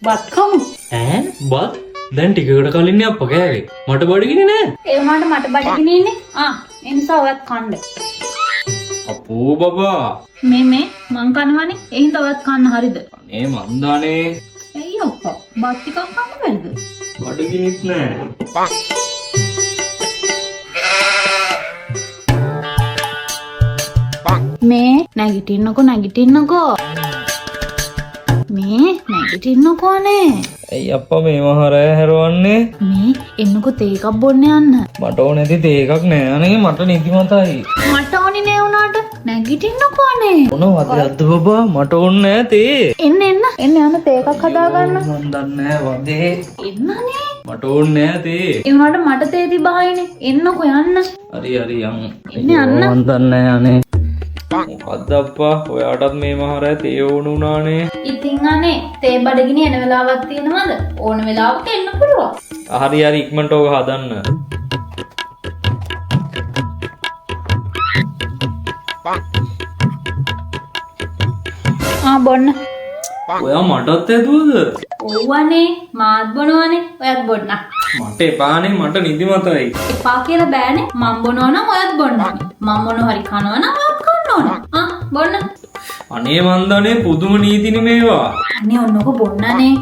බත් කමු. බත් දැන් ටිකකට කලින් අප්පා කෑවේ. මට බඩගිනි නෑ. ඒ වුණාට මට බඩගිනි ඉන්නේ. ඒ නිසා ඔයත් කන්න. අපෝ බබා. මේ මං කනවනේ. ඒ හින්දා ඔයත් කන්න හරිද? අනේ මන් දානේ. ඇයි අප්පා? බත් ටිකක් කන්න බැරිද? බඩගිනිත් නෑ. මේ නැගිටින්නකෝ මේ නැගිටින්නකෝනේ. ඇයි අප්පා මේ මහරය හැරවන්නේ? මේ එන්නකෝ තේ එකක් බොන්න යන්න. මට ඕන නැති තේ එකක් නෑ අනේ මට නිදිමතයි. මට ඕනේ නෑ උනාට නැගිටින්නකෝනේ. මොනවද අද්ද බබා මට ඕනේ නෑ තේ. එන්න යන්න තේ එකක් හදාගන්න. මන් දන්නේ නෑ වදේ. එන්නනේ. මට ඕනේ නෑ තේ. ඒ වුණාට මට තේ තිබායිනේ. එන්නකෝ යන්න. හරි යන්. යන්න. මන් දන්නේ නෑ අනේ. මොකද්ද අප්පා ඔයාටත් මේ මහරය තේ ඕන උනානේ. ඉතින් අනේ තේ බඩගිනි එන වෙලාවක් තියෙනවද? ඕන වෙලාවක එන්න පුළුවන්. හරි ඉක්මනට ඕක හදන්න. බොන්න. ඔයා මටත් ඇදුවද? ඔව්වනේ මාත් බොනවනේ. ඔයත් බොන්න. මට එපානේ මට නිදිමතයි. එපා කියලා බෑනේ. මම බොනවා නම් ඔයත් බොන්න. මම මොන හරි කනවා නම් ඔයත් කන්න ඕන. බොන්න. අනේ මන්දනේ පුදුම නීතිනේ මේවා. අනේ ඔන්නක බොන්නනේ.